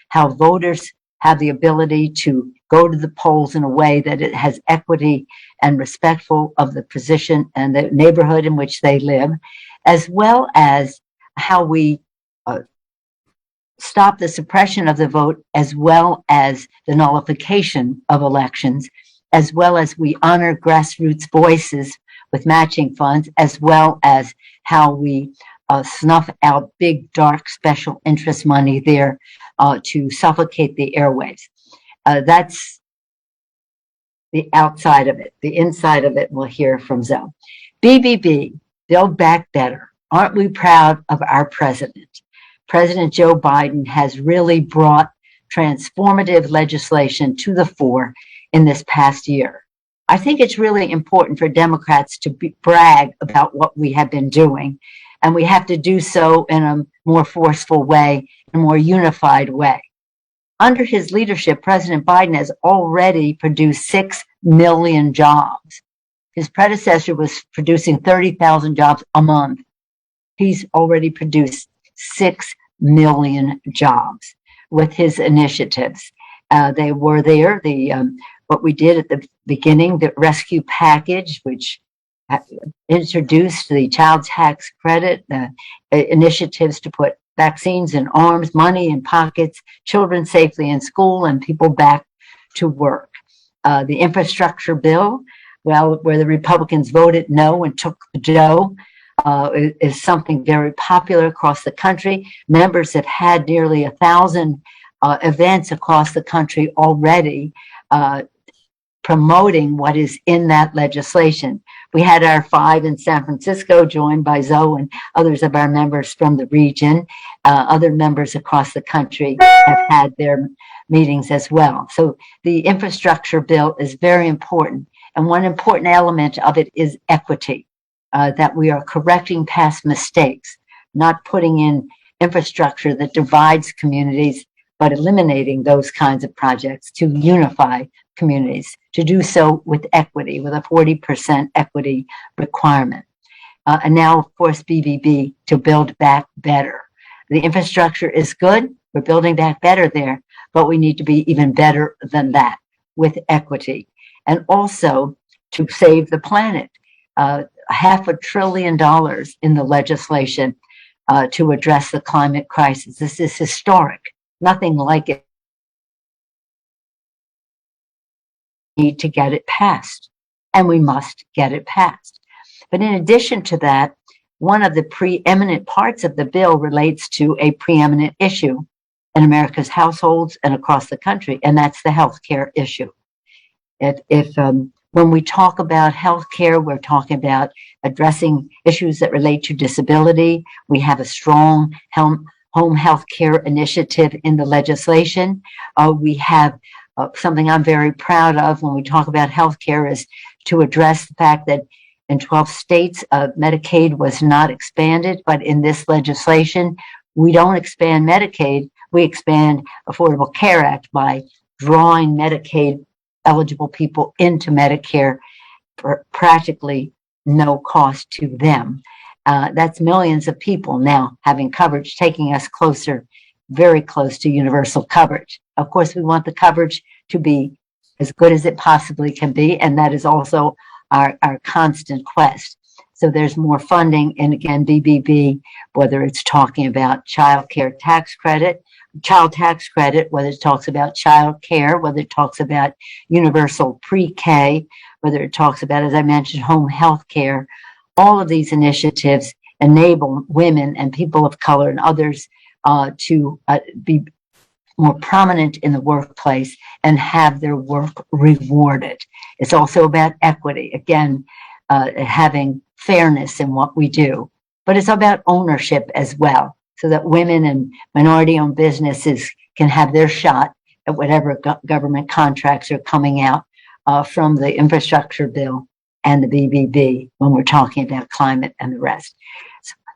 how voters have the ability to go to the polls in a way that it has equity and respectful of the position and the neighborhood in which they live, as well as how we stop the suppression of the vote, as well as the nullification of elections, as well as we honor grassroots voices with matching funds, as well as how we snuff out big, dark, special interest money there to suffocate the airwaves. That's the outside of it. The inside of it, we'll hear from Zoe. BBB, Build Back Better. Aren't we proud of our president? President Joe Biden has really brought transformative legislation to the fore in this past year. I think it's really important for Democrats to brag about what we have been doing, and we have to do so in a more forceful way, in a more unified way. Under his leadership, President Biden has already produced 6 million jobs. His predecessor was producing 30,000 jobs a month. He's already produced 6 million jobs with his initiatives. They were there. What we did at the beginning, the rescue package, which introduced the child tax credit, initiatives to put vaccines in arms, money in pockets, children safely in school, and people back to work. The infrastructure bill, well, where the Republicans voted no and took the dough, is something very popular across the country. Members have had nearly 1,000 events across the country already promoting what is in that legislation. We had our 5 in San Francisco, joined by Zoe and others of our members from the region. Other members across the country have had their meetings as well. So the infrastructure bill is very important. And one important element of it is equity. That we are correcting past mistakes, not putting in infrastructure that divides communities, but eliminating those kinds of projects to unify communities, to do so with equity, with a 40% equity requirement. And now, of course, BBB, to build back better. The infrastructure is good. We're building back better there, but we need to be even better than that with equity. And also to save the planet. $500 billion in the legislation to address the climate crisis. This is historic. Nothing like it. We need to get it passed, and we must get it passed. But in addition to that, one of the preeminent parts of the bill relates to a preeminent issue in America's households and across the country, and that's the healthcare issue. When we talk about healthcare, we're talking about addressing issues that relate to disability. We have a strong home healthcare initiative in the legislation. We have something I'm very proud of when we talk about healthcare is to address the fact that in 12 states, Medicaid was not expanded, but in this legislation, we don't expand Medicaid, we expand Affordable Care Act by drawing Medicaid eligible people into Medicare for practically no cost to them. That's millions of people now having coverage, taking us closer, very close to universal coverage. Of course, we want the coverage to be as good as it possibly can be, and that is also our constant quest. So there's more funding, and again, BBB, whether it's talking about child tax credit, whether it talks about child care, whether it talks about universal pre-K, whether it talks about, as I mentioned, home health care. All of these initiatives enable women and people of color and others to be more prominent in the workplace and have their work rewarded. It's also about equity, again, having fairness in what we do, but it's about ownership as well, so that women and minority-owned businesses can have their shot at whatever government contracts are coming out from the infrastructure bill and the BBB when we're talking about climate and the rest.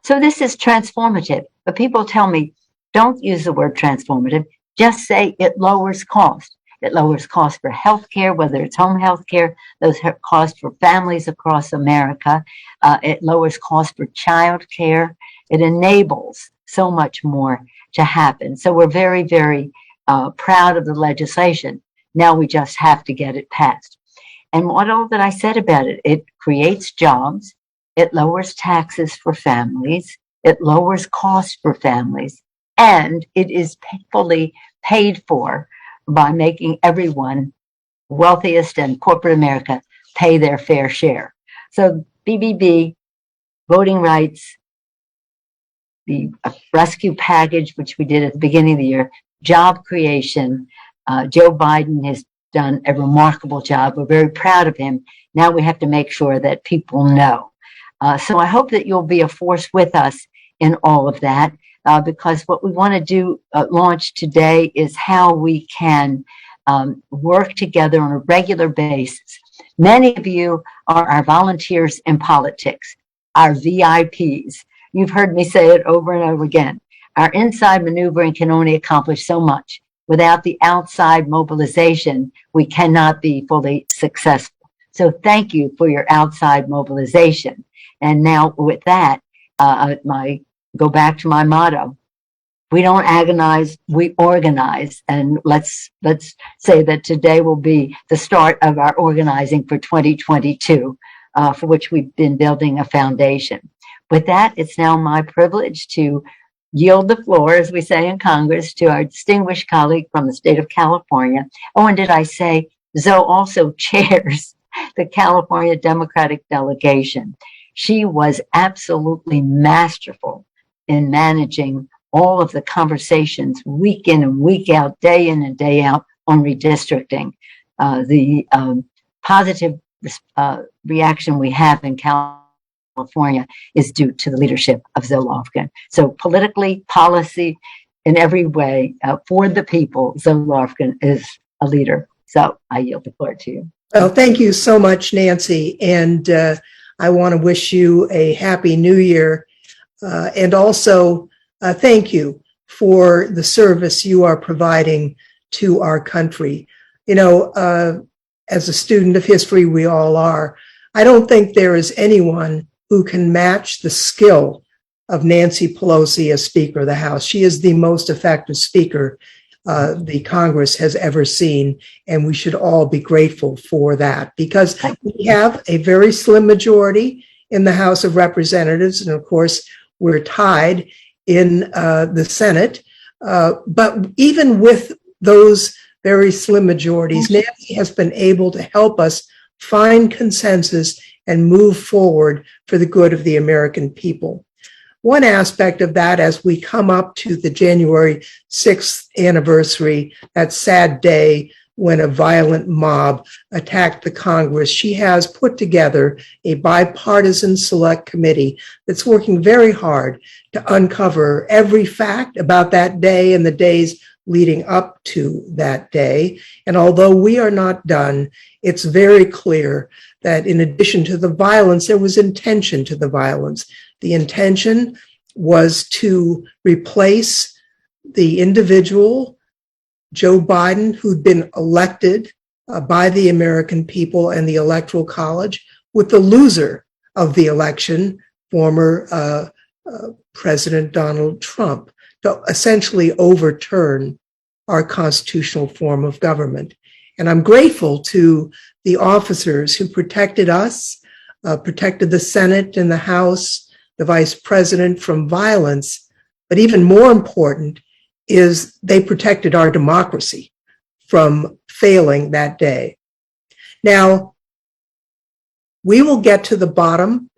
So this is transformative, but people tell me, don't use the word transformative, just say it lowers cost. It lowers cost for healthcare, whether it's home healthcare, those costs for families across America. It lowers cost for child care. It enables so much more to happen. So we're very, very proud of the legislation. Now we just have to get it passed. And what all that I said about it, it creates jobs, it lowers taxes for families, it lowers costs for families, and it is fully paid for by making everyone, wealthiest and corporate America, pay their fair share. So BBB, voting rights, the rescue package, which we did at the beginning of the year, job creation. Joe Biden has done a remarkable job. We're very proud of him. Now we have to make sure that people know. So I hope that you'll be a force with us in all of that, because what we want to do, launch today, is how we can work together on a regular basis. Many of you are our volunteers in politics, our VIPs. You've heard me say it over and over again. Our inside maneuvering can only accomplish so much. Without the outside mobilization, we cannot be fully successful. So thank you for your outside mobilization. And now with that, go back to my motto. We don't agonize, we organize. And let's say that today will be the start of our organizing for 2022, for which we've been building a foundation. With that, it's now my privilege to yield the floor, as we say in Congress, to our distinguished colleague from the state of California. Oh, and did I say Zoe also chairs the California Democratic delegation. She was absolutely masterful in managing all of the conversations week in and week out, day in and day out on redistricting. The positive reaction we have in California is due to the leadership of Zoe Lofgren. So politically, policy, in every way, for the people, Zoe Lofgren is a leader. So I yield the floor to you. Well, thank you so much, Nancy. And I want to wish you a happy new year. And also thank you for the service you are providing to our country. You know, as a student of history, we all are. I don't think there is anyone who can match the skill of Nancy Pelosi as Speaker of the House. She is the most effective speaker the Congress has ever seen, and we should all be grateful for that, because we have a very slim majority in the House of Representatives, and of course, we're tied in the Senate. But even with those very slim majorities, Nancy has been able to help us find consensus and move forward for the good of the American people. One aspect of that, as we come up to the January 6th anniversary, that sad day when a violent mob attacked the Congress, she has put together a bipartisan select committee that's working very hard to uncover every fact about that day and the days leading up to that day. And although we are not done, it's very clear that in addition to the violence, there was intention to the violence. The intention was to replace the individual, Joe Biden, who'd been elected by the American people and the Electoral College, with the loser of the election, former President Donald Trump, to essentially overturn our constitutional form of government. And I'm grateful to the officers who protected us, protected the Senate and the House, the Vice President from violence. But even more important is they protected our democracy from failing that day. Now, we will get to the bottom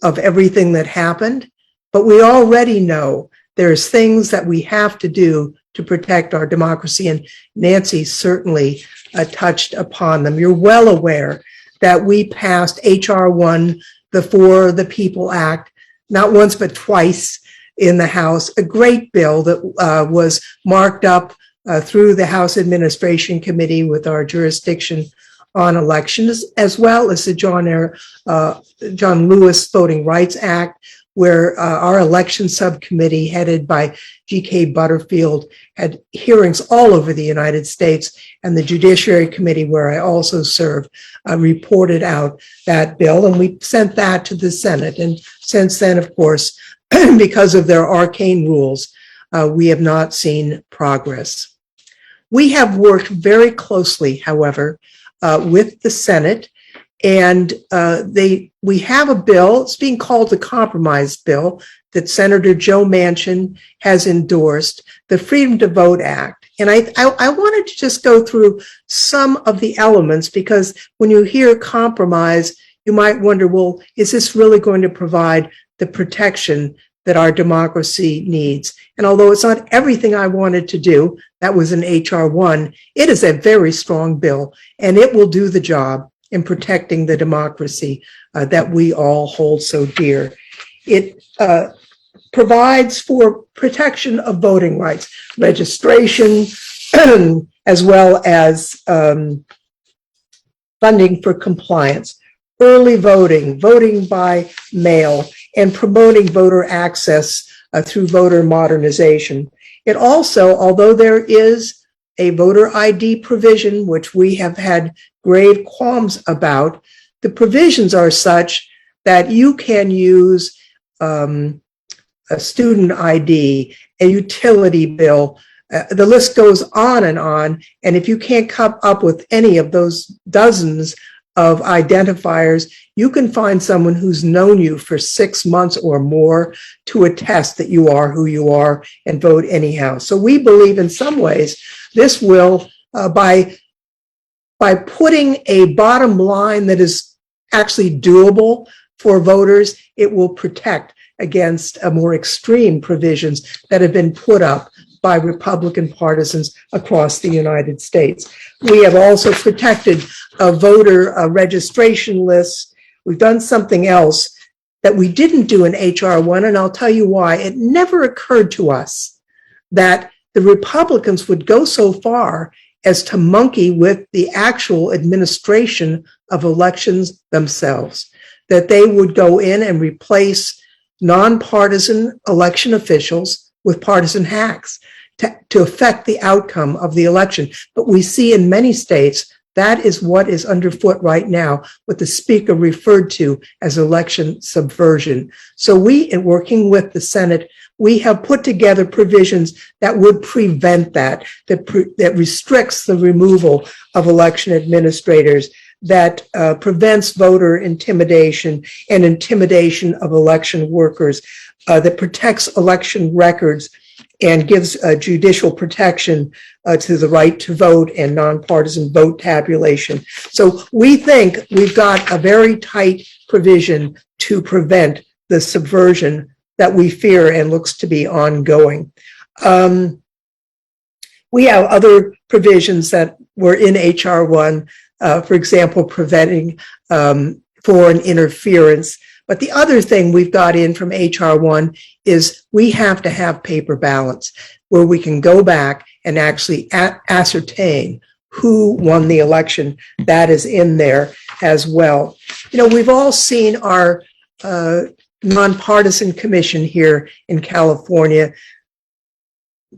of everything that happened, but we already know there's things that we have to do to protect our democracy, and Nancy certainly touched upon them. You're well aware that we passed H.R. 1, the For the People Act, not once but twice in the House, a great bill that was marked up through the House Administration Committee with our jurisdiction on elections, as well as the John Lewis Voting Rights Act, where our election subcommittee headed by G.K. Butterfield had hearings all over the United States, and the Judiciary Committee, where I also serve, reported out that bill, and we sent that to the Senate. And since then, of course, because of their arcane rules, we have not seen progress. We have worked very closely, however, with the Senate, and we have a bill. It's being called the compromise bill that Senator Joe Manchin has endorsed, the Freedom to Vote Act. And I wanted to just go through some of the elements, because when you hear compromise, you might wonder, well, is this really going to provide the protection that our democracy needs? And although it's not everything I wanted to do, that was an H.R. 1, it is a very strong bill, and it will do the job in protecting the democracy that we all hold so dear. It provides for protection of voting rights, registration, as well as funding for compliance, early voting, voting by mail, and promoting voter access through voter modernization. It also, although there is a voter ID provision, which we have had grave qualms about, the provisions are such that you can use a student ID, a utility bill, the list goes on. And if you can't come up with any of those dozens of identifiers, you can find someone who's known you for 6 months or more to attest that you are who you are and vote anyhow. So we believe in some ways this will, by putting a bottom line that is actually doable for voters, it will protect against more extreme provisions that have been put up by Republican partisans across the United States. We have also protected voter registration lists. We've done something else that we didn't do in H.R. 1, and I'll tell you why. It never occurred to us that the Republicans would go so far as to monkey with the actual administration of elections themselves, that they would go in and replace nonpartisan election officials with partisan hacks to affect the outcome of the election. But we see in many states that is what is underfoot right now, what the speaker referred to as election subversion. So we, in working with the Senate, we have put together provisions that would prevent that restricts the removal of election administrators, that prevents voter intimidation and intimidation of election workers, that protects election records and gives judicial protection to the right to vote and nonpartisan vote tabulation. So we think we've got a very tight provision to prevent the subversion that we fear and looks to be ongoing. We have other provisions that were in H.R. 1, for example, preventing foreign interference. But the other thing we've got in from H.R. 1 is we have to have paper ballots where we can go back and actually ascertain who won the election. That is in there as well. You know, we've all seen our nonpartisan commission here in California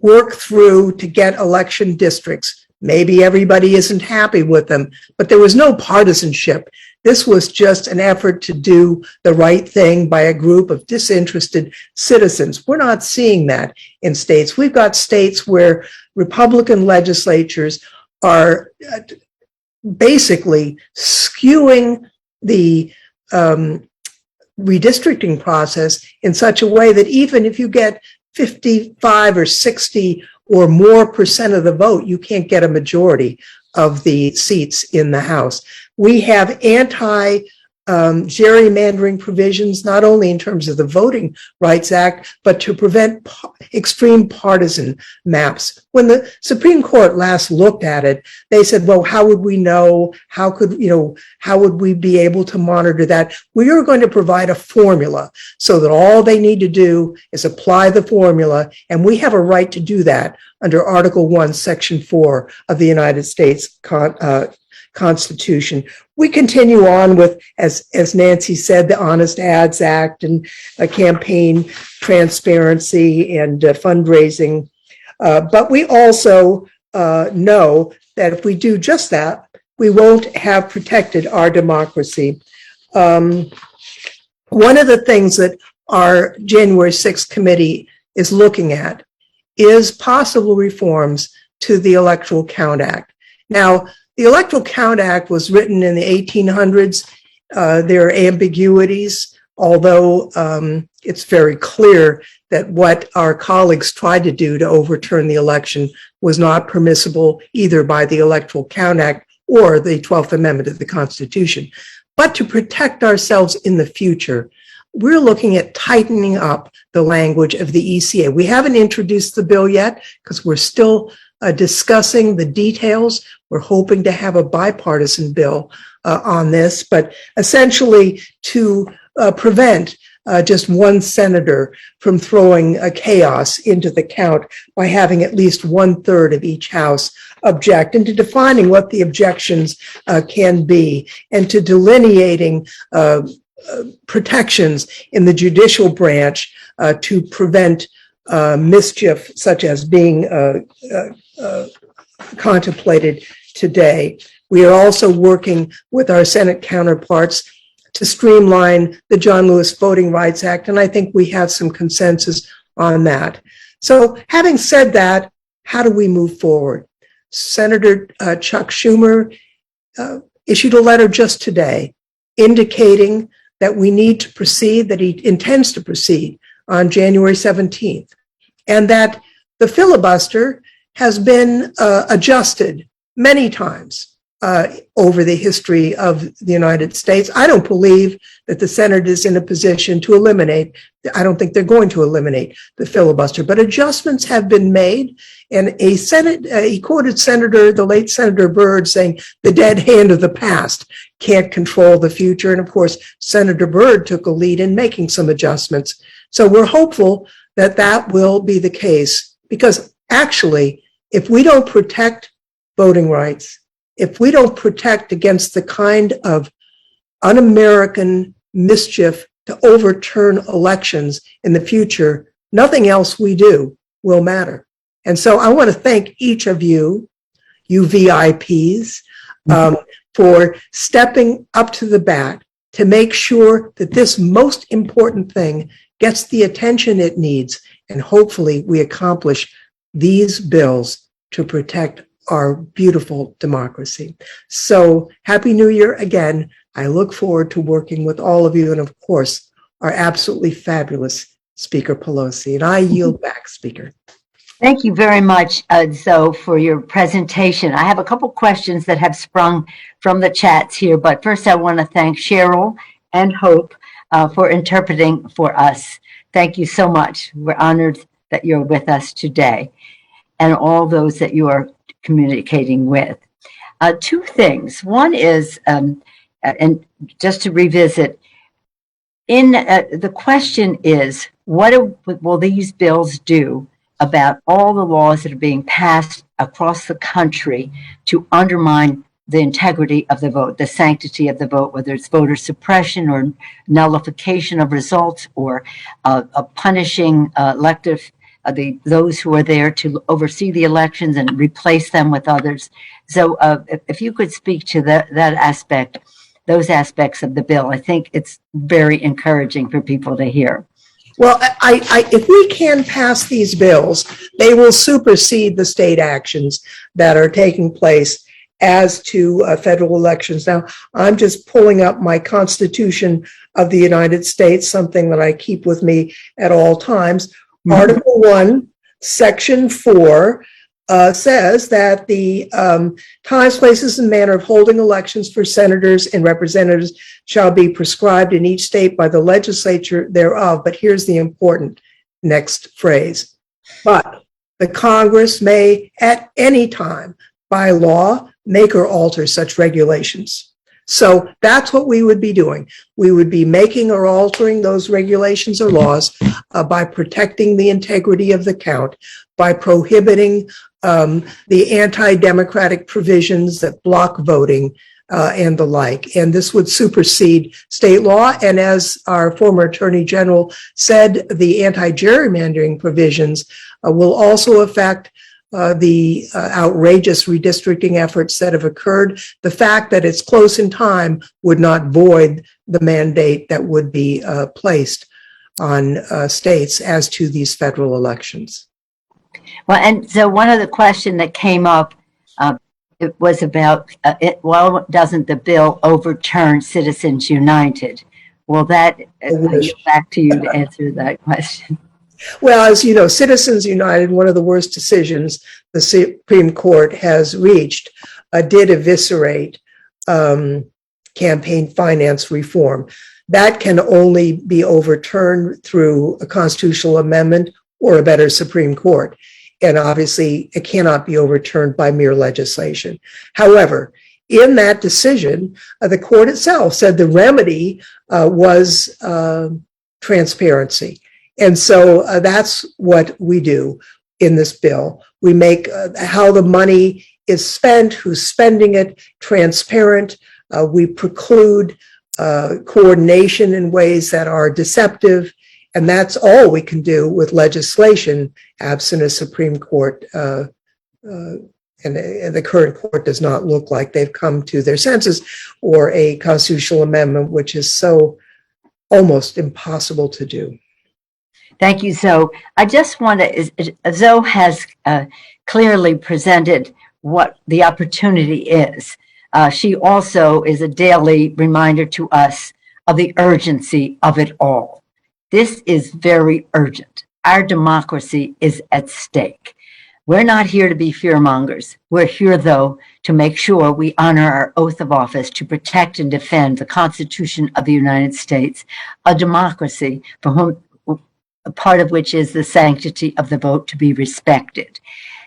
work through to get election districts. Maybe everybody isn't happy with them, but there was no partisanship. This was just an effort to do the right thing by a group of disinterested citizens. We're not seeing that in states. We've got states where Republican legislatures are basically skewing the redistricting process in such a way that even if you get 55 or 60 or more percent of the vote, you can't get a majority of the seats in the House. We have anti-gerrymandering provisions, not only in terms of the Voting Rights Act, but to prevent extreme partisan maps. When the Supreme Court last looked at it, they said, well, how would we know? How would we be able to monitor that? We are going to provide a formula so that all they need to do is apply the formula, and we have a right to do that under Article 1, Section 4 of the United States Constitution. We continue on with, as Nancy said, the Honest Ads Act and campaign transparency and fundraising. But we also know that if we do just that, we won't have protected our democracy. One of the things that our January 6th committee is looking at is possible reforms to the Electoral Count Act. Now, the Electoral Count Act was written in the 1800s. There are ambiguities, although it's very clear that what our colleagues tried to do to overturn the election was not permissible either by the Electoral Count Act or the 12th Amendment of the Constitution. But to protect ourselves in the future, we're looking at tightening up the language of the ECA. We haven't introduced the bill yet because we're still discussing the details. We're hoping to have a bipartisan bill on this, but essentially to prevent just one senator from throwing a chaos into the count by having at least 1/3 of each house object, and to defining what the objections can be, and to delineating protections in the judicial branch to prevent mischief such as being contemplated today. We are also working with our Senate counterparts to streamline the John Lewis Voting Rights Act, and I think we have some consensus on that. So having said that, how do we move forward? Senator Chuck Schumer issued a letter just today indicating that we need to proceed, that he intends to proceed on January 17th, and that the filibuster has been adjusted many times over the history of the United States. I don't believe that the Senate is in a position to eliminate, I don't think they're going to eliminate the filibuster, but adjustments have been made. And he quoted Senator, the late Senator Byrd, saying the dead hand of the past can't control the future. And of course, Senator Byrd took a lead in making some adjustments. So we're hopeful that that will be the case, because actually, if we don't protect voting rights, if we don't protect against the kind of un-American mischief to overturn elections in the future, nothing else we do will matter. And so I want to thank each of you, you VIPs, for stepping up to the bat to make sure that this most important thing gets the attention it needs. And hopefully we accomplish these bills to protect our beautiful democracy. So Happy New Year again. I look forward to working with all of you, and of course, our absolutely fabulous Speaker Pelosi. And I yield back, Speaker. Thank you very much, Zoe, for your presentation. I have a couple questions that have sprung from the chats here, but first I want to thank Cheryl and Hope for interpreting for us. Thank you so much. We're honored that you're with us today, and all those that you are communicating with. Two things. One is, and just to revisit, the question is, what will these bills do about all the laws that are being passed across the country to undermine the integrity of the vote, the sanctity of the vote, whether it's voter suppression or nullification of results, or punishing those who are there to oversee the elections and replace them with others. So if you could speak to that aspect, those aspects of the bill, I think it's very encouraging for people to hear. Well, if we can pass these bills, they will supersede the state actions that are taking place as to federal elections. Now, I'm just pulling up my Constitution of the United States, something that I keep with me at all times. Mm-hmm. Article 1, Section 4 says that the times, places, and manner of holding elections for senators and representatives shall be prescribed in each state by the legislature thereof. But here's the important next phrase. But the Congress may at any time by law make or alter such regulations. So that's what we would be doing. We would be making or altering those regulations or laws by protecting the integrity of the count, by prohibiting the anti-democratic provisions that block voting and the like. And this would supersede state law. And as our former Attorney General said, the anti-gerrymandering provisions will also affect the outrageous redistricting efforts that have occurred. The fact that it's close in time would not void the mandate that would be placed on states as to these federal elections. Well, and so one of the question that came up, it was about, well, doesn't the bill overturn Citizens United? Well, that, I wish. back to you to answer that question. Well, as you know, Citizens United, one of the worst decisions the Supreme Court has reached, did eviscerate campaign finance reform. That can only be overturned through a constitutional amendment or a better Supreme Court. And obviously, it cannot be overturned by mere legislation. However, in that decision, the court itself said the remedy was transparency. And so that's what we do in this bill. We make how the money is spent, who's spending it, transparent. We preclude coordination in ways that are deceptive. And that's all we can do with legislation, absent a Supreme Court. And the current court does not look like they've come to their senses, or a constitutional amendment, which is so almost impossible to do. Thank you, Zoe. I just want to, Zoe has clearly presented what the opportunity is. She also is a daily reminder to us of the urgency of it all. This is very urgent. Our democracy is at stake. We're not here to be fearmongers. We're here, though, to make sure we honor our oath of office to protect and defend the Constitution of the United States, a democracy for whom, a part of which is the sanctity of the vote to be respected.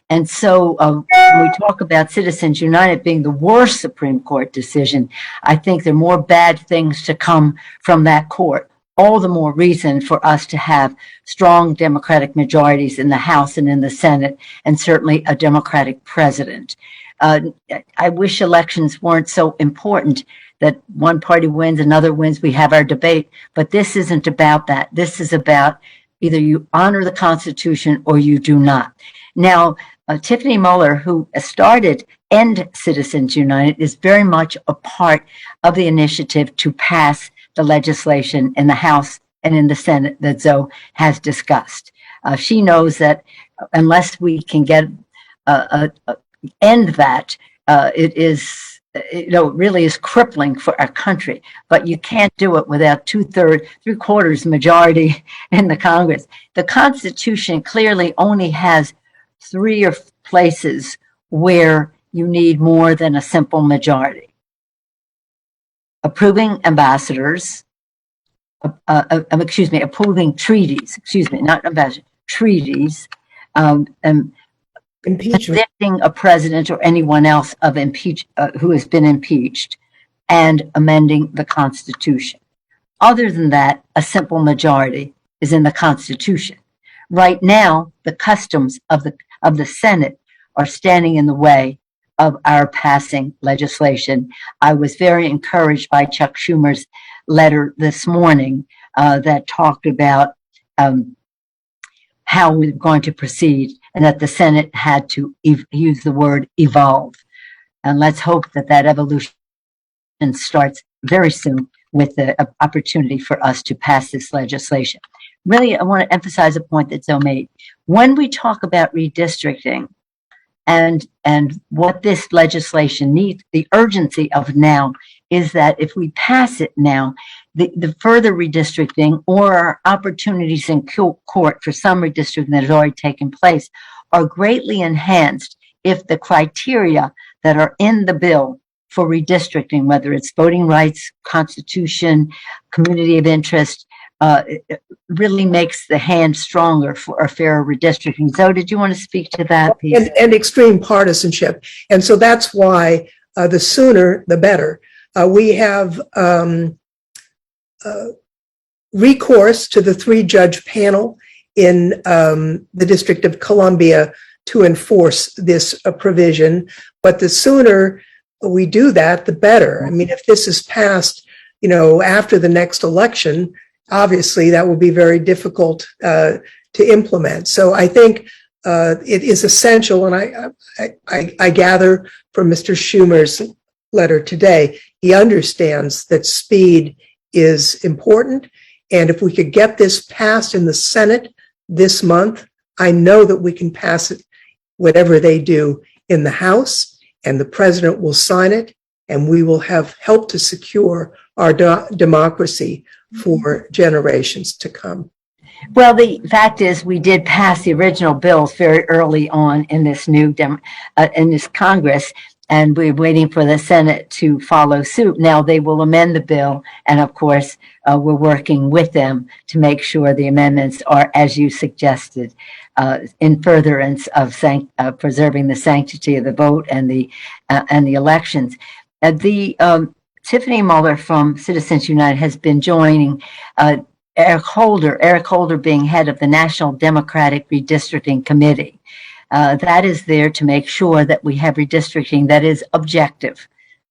And so when we talk about Citizens United being the worst Supreme Court decision, I think there are more bad things to come from that court. All the more reason for us to have strong Democratic majorities in the House and in the Senate, and certainly a Democratic president. I wish elections weren't so important, that one party wins, another wins, we have our debate, but this isn't about that. This is about either you honor the Constitution or you do not. Now, Tiffany Muller, who started End Citizens United, is very much a part of the initiative to pass the legislation in the House and in the Senate that Zoe has discussed. She knows that unless we can get end that, it is, really is crippling for our country. But you can't do it without three-quarters majority in the Congress. The Constitution clearly only has three places where you need more than a simple majority: approving ambassadors, approving treaties, not ambassadors, treaties, Impeachment. convicting a president or anyone else of who has been impeached, and amending the Constitution. Other than that, a simple majority is in the Constitution. Right now, the customs of the Senate are standing in the way of our passing legislation. I was very encouraged by Chuck Schumer's letter this morning that talked about how we're going to proceed, and that the Senate had to use the word evolve. And let's hope that that evolution starts very soon with the opportunity for us to pass this legislation. Really, I want to emphasize a point that Zoe made. When we talk about redistricting and what this legislation needs, the urgency of now is that if we pass it now, the further redistricting or our opportunities in court for some redistricting that has already taken place are greatly enhanced if the criteria that are in the bill for redistricting, whether it's voting rights, constitution, community of interest, it really makes the hand stronger for a fairer redistricting. Zoe, did you want to speak to that piece? And extreme partisanship. And so that's why the sooner, the better. We have recourse to the 3-judge panel in the District of Columbia to enforce this provision. But the sooner we do that, the better. I mean, if this is passed, after the next election, obviously that will be very difficult to implement. So I think it is essential, and I gather from Mr. Schumer's letter today, he understands that speed is important. And if we could get this passed in the Senate this month, I know that we can pass it, whatever they do, in the House, and the president will sign it, and we will have helped to secure our democracy for generations to come. Well, the fact is, we did pass the original bills very early on in this in this Congress, and we're waiting for the Senate to follow suit. Now they will amend the bill, and of course, we're working with them to make sure the amendments are, as you suggested, in furtherance of preserving the sanctity of the vote and the elections. Tiffany Muller from Citizens United has been joining Eric Holder being head of the National Democratic Redistricting Committee. That is there to make sure that we have redistricting that is objective.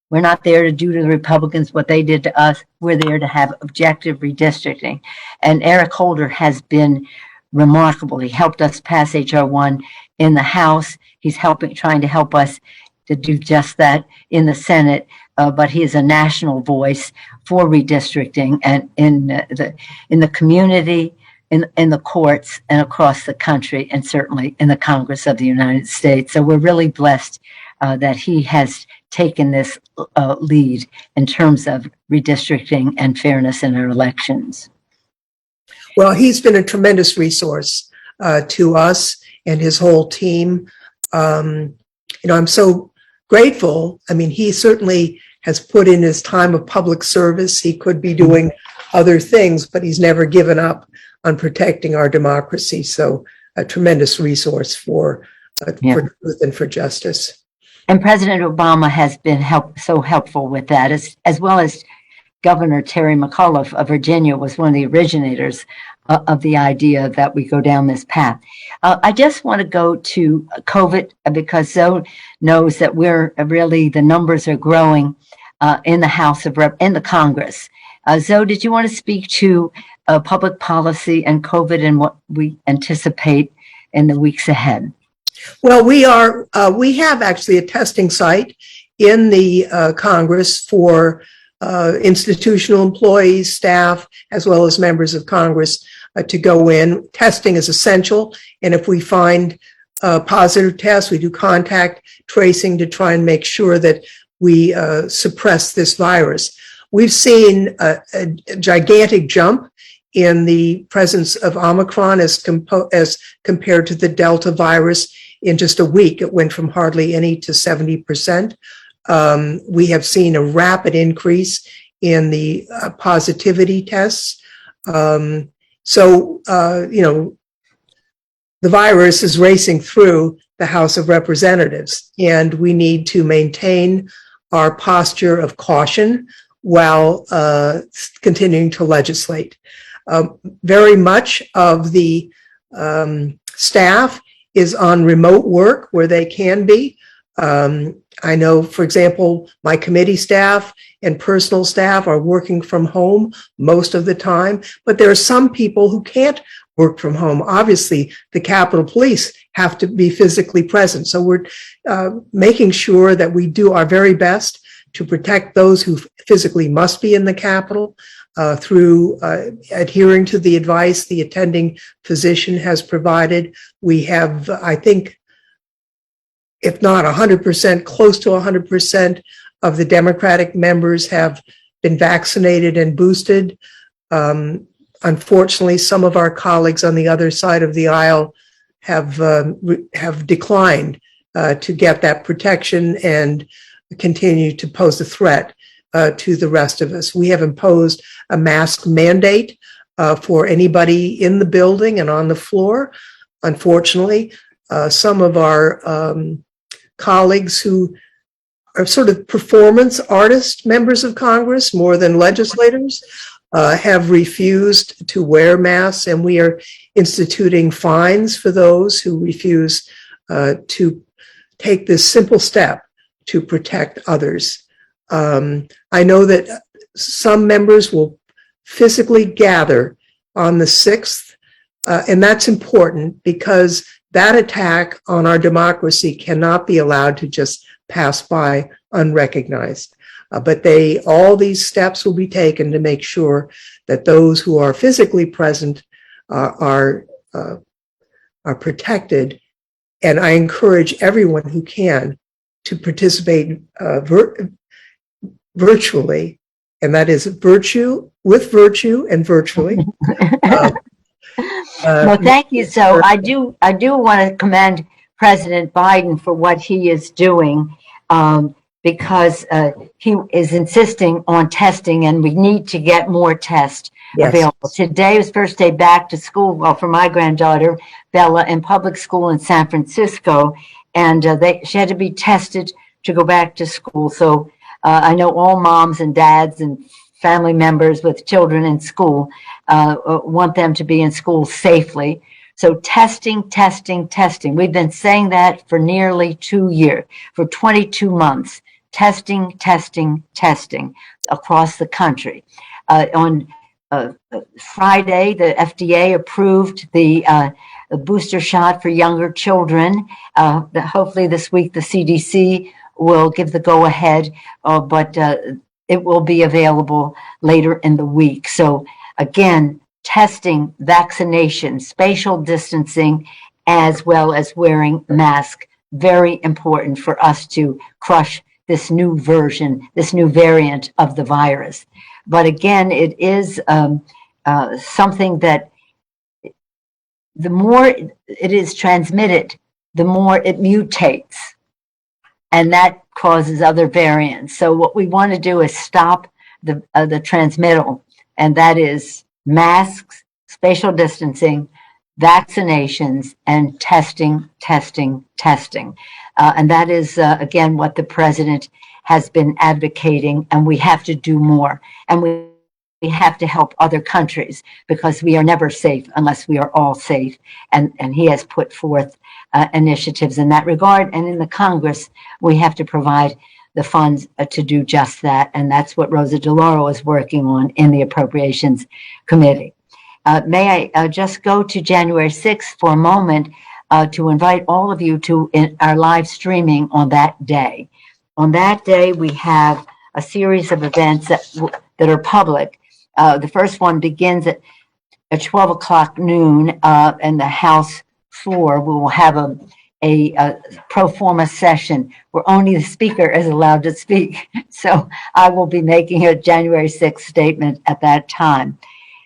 We're not there to do to the Republicans what they did to us. We're there to have objective redistricting. And Eric Holder has been remarkable. He helped us pass H.R. 1 in the House. He's trying to help us to do just that in the Senate. But he is a national voice for redistricting and in the community, in the courts, and across the country, and certainly in the Congress of the United States. So we're really blessed that he has taken this lead in terms of redistricting and fairness in our elections. Well, he's been a tremendous resource to us and his whole team. I'm so grateful. I mean, he certainly has put in his time of public service. He could be doing other things, but he's never given up on protecting our democracy. So a tremendous resource for truth and for justice. And President Obama has been so helpful with that, as well as Governor Terry McAuliffe of Virginia was one of the originators of the idea that we go down this path. I just want to go to COVID because Zoe knows that the numbers are growing in the House of in the Congress. Zoe, did you want to speak to public policy and COVID and what we anticipate in the weeks ahead? Well, we have actually a testing site in the Congress for institutional employees, staff, as well as members of Congress to go in. Testing is essential, and if we find positive tests, we do contact tracing to try and make sure that we suppress this virus. We've seen a gigantic jump in the presence of Omicron as compared to the Delta virus. In just a week, it went from hardly any to 70%. We have seen a rapid increase in the positivity tests. The virus is racing through the House of Representatives, and we need to maintain our posture of caution while continuing to legislate. Very much of the staff is on remote work where they can be. I know, for example, my committee staff and personal staff are working from home most of the time, but there are some people who can't work from home. Obviously, the Capitol Police have to be physically present. So we're making sure that we do our very best to protect those who physically must be in the Capitol through adhering to the advice the attending physician has provided. We have, I think, if not 100%, close to 100% of the Democratic members have been vaccinated and boosted. Unfortunately, some of our colleagues on the other side of the aisle have declined to get that protection and continue to pose a threat to the rest of us. We have imposed a mask mandate for anybody in the building and on the floor. Unfortunately, some of our colleagues who are sort of performance artist members of Congress more than legislators have refused to wear masks, and we are instituting fines for those who refuse to take this simple step to protect others. I know that some members will physically gather on the 6th, and that's important because that attack on our democracy cannot be allowed to just pass by unrecognized. But all these steps will be taken to make sure that those who are physically present are are protected. And I encourage everyone who can to participate virtually, and that is with virtue and virtually. Well, thank you. So I do want to commend President Biden for what he is doing, because he is insisting on testing, and we need to get more tests available. Today was first day back to school. Well, for my granddaughter Bella, in public school in San Francisco, and she had to be tested to go back to school. So I know all moms and dads and family members with children in school want them to be in school safely. So testing, testing, testing. We've been saying that for nearly 2 years, for 22 months. Testing, testing, testing across the country. On Friday, the FDA approved the booster shot for younger children. Hopefully this week the CDC will give the go-ahead, but it will be available later in the week. So again, testing, vaccination, spatial distancing, as well as wearing masks, very important for us to crush this new version, this new variant of the virus. But again, it is something that the more it is transmitted, the more it mutates. And that causes other variants. So what we want to do is stop the transmittal, and that is masks, spatial distancing, vaccinations, and testing, testing, testing. And that is, again, what the president has been advocating, and we have to do more. And we have to help other countries, because we are never safe unless we are all safe. And he has put forth initiatives in that regard. And in the Congress, we have to provide the funds to do just that. And that's what Rosa DeLauro is working on in the Appropriations Committee. May I just go to January 6th for a moment to invite all of you to our live streaming on that day. On that day, we have a series of events that are public. The first one begins at 12 o'clock noon, in the House floor. We will have a pro forma session where only the speaker is allowed to speak. So I will be making a January 6th statement at that time.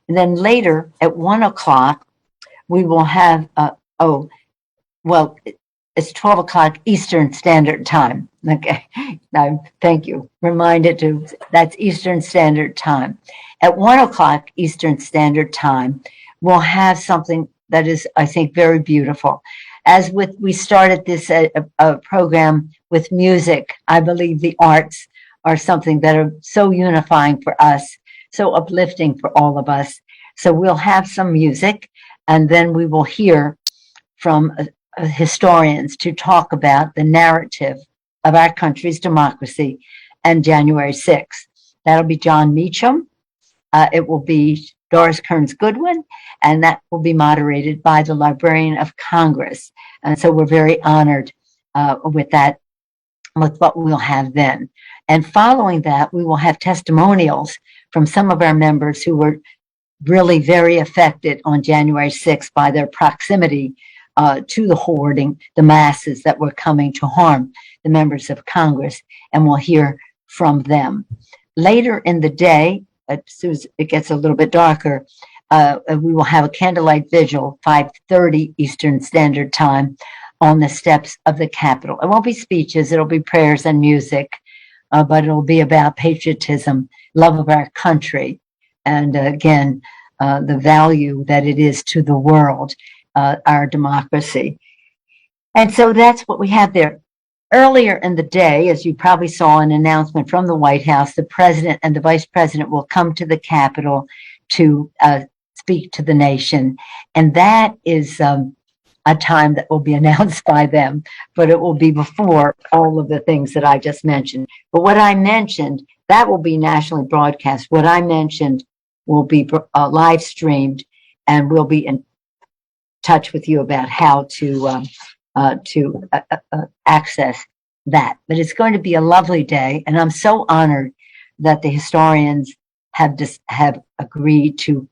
And then later at 1 o'clock, we will have, it's 12 o'clock Eastern Standard Time. Okay, now thank you. Reminded to, that's Eastern Standard Time. At 1 o'clock Eastern Standard Time, we'll have something that is, I think, very beautiful. As we started this program with music, I believe the arts are something that are so unifying for us, so uplifting for all of us. So we'll have some music, and then we will hear from historians to talk about the narrative of our country's democracy and January 6th. That'll be John Meacham. It will be Doris Kearns Goodwin, and that will be moderated by the Librarian of Congress. And so we're very honored with that, with what we'll have then. And following that, we will have testimonials from some of our members who were really very affected on January 6th by their proximity to the hoarding, the masses that were coming to harm the members of Congress, and we'll hear from them. Later in the day, as soon as it gets a little bit darker, we will have a candlelight vigil, 5:30 Eastern Standard Time, on the steps of the Capitol. It won't be speeches, it'll be prayers and music, but it'll be about patriotism, love of our country, and again, the value that it is to the world, our democracy. And so that's what we have there. Earlier in the day, as you probably saw an announcement from the White House, the president and the vice president will come to the Capitol to speak to the nation. And that is a time that will be announced by them, but it will be before all of the things that I just mentioned. But what I mentioned, that will be nationally broadcast. What I mentioned will be live streamed, and we'll be in touch with you about how to access that. But it's going to be a lovely day, and I'm so honored that the historians have agreed to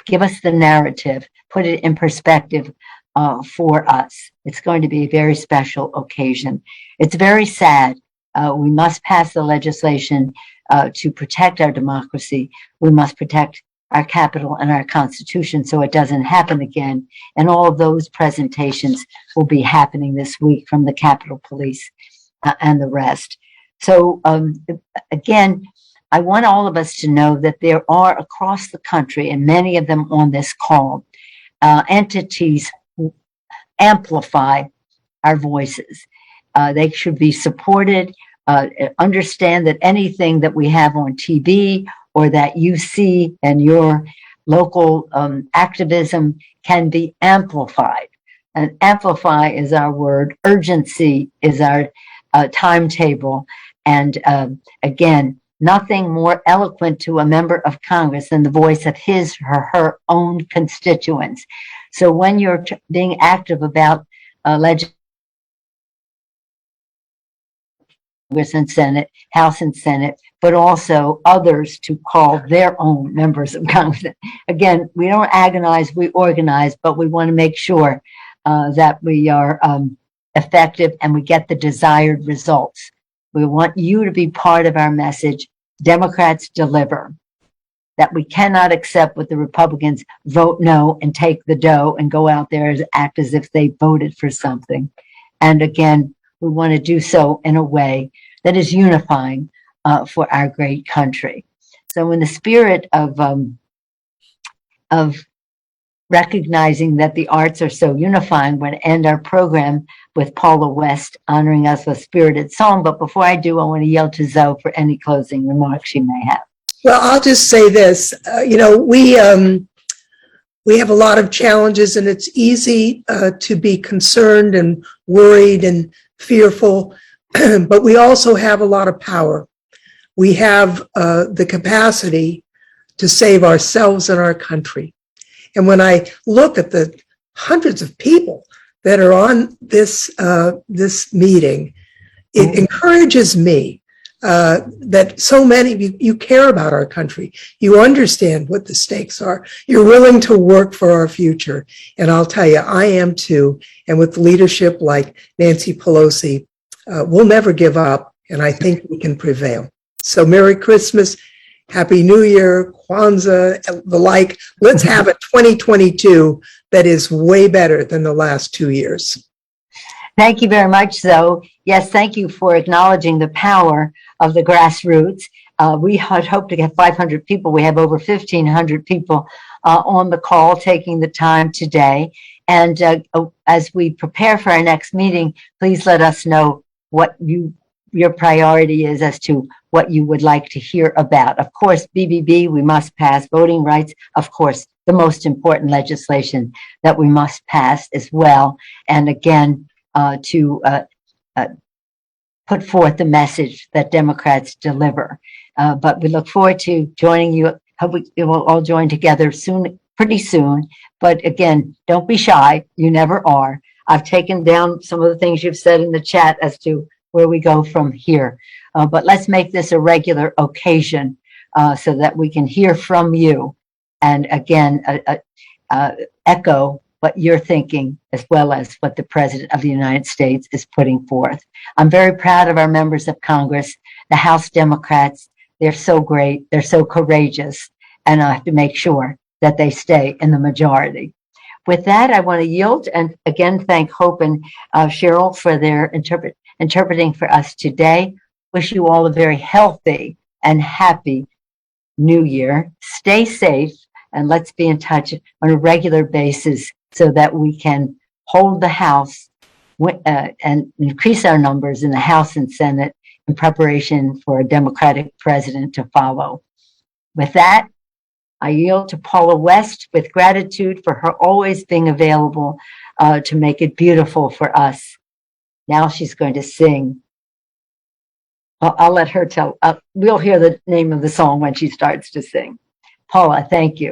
give us the narrative, put it in perspective for us. It's going to be a very special occasion. It's very sad. We must pass the legislation to protect our democracy. We must protect our Capitol and our Constitution so it doesn't happen again. And all of those presentations will be happening this week from the Capitol Police and the rest. So again, I want all of us to know that there are across the country, and many of them on this call, entities who amplify our voices. They should be supported. Understand that anything that we have on TV or that you see in your local activism can be amplified. And amplify is our word. Urgency is our timetable. And again, nothing more eloquent to a member of Congress than the voice of his or her own constituents. So when you're being active about legislation, Congress and Senate, House and Senate, but also others to call their own members of Congress. Again, we don't agonize, we organize, but we want to make sure that we are effective and we get the desired results. We want you to be part of our message. Democrats deliver. That we cannot accept what the Republicans vote no and take the dough and go out there and act as if they voted for something. And again, we want to do so in a way that is unifying for our great country. So in the spirit of recognizing that the arts are so unifying, we're going to end our program with Paula West honoring us with spirited song. But before I do, I want to yield to Zoe for any closing remarks she may have. Well, I'll just say this. We have a lot of challenges, and it's easy to be concerned and worried and fearful, but we also have a lot of power. We have the capacity to save ourselves and our country. And when I look at the hundreds of people that are on this meeting, it encourages me that so many of you care about our country. You understand what the stakes are. You're willing to work for our future. And I'll tell you, I am too. And with leadership like Nancy Pelosi, we'll never give up. And I think we can prevail. So Merry Christmas, Happy New Year, Kwanzaa, the like. Let's have a 2022 that is way better than the last 2 years. Thank you very much, Zoe. Yes, thank you for acknowledging the power of the grassroots. We had hoped to get 500 people. We have over 1,500 people on the call taking the time today. And as we prepare for our next meeting, please let us know what your priority is as to what you would like to hear about. Of course, BBB, we must pass. Voting rights, of course, the most important legislation that we must pass as well. And again, to put forth the message that Democrats deliver. But we look forward to joining you. Hope we will all join together soon, pretty soon. But again, don't be shy. You never are. I've taken down some of the things you've said in the chat as to where we go from here. But let's make this a regular occasion so that we can hear from you. And again, echo what you're thinking, as well as what the President of the United States is putting forth. I'm very proud of our members of Congress, the House Democrats. They're so great. They're so courageous. And I have to make sure that they stay in the majority. With that, I want to yield and again thank Hope and Cheryl for their interpreting for us today. Wish you all a very healthy and happy New Year. Stay safe and let's be in touch on a regular basis so that we can hold the House and increase our numbers in the House and Senate in preparation for a Democratic president to follow. With that, I yield to Paula West with gratitude for her always being available to make it beautiful for us. Now she's going to sing. I'll let her tell. We'll hear the name of the song when she starts to sing. Paula, thank you.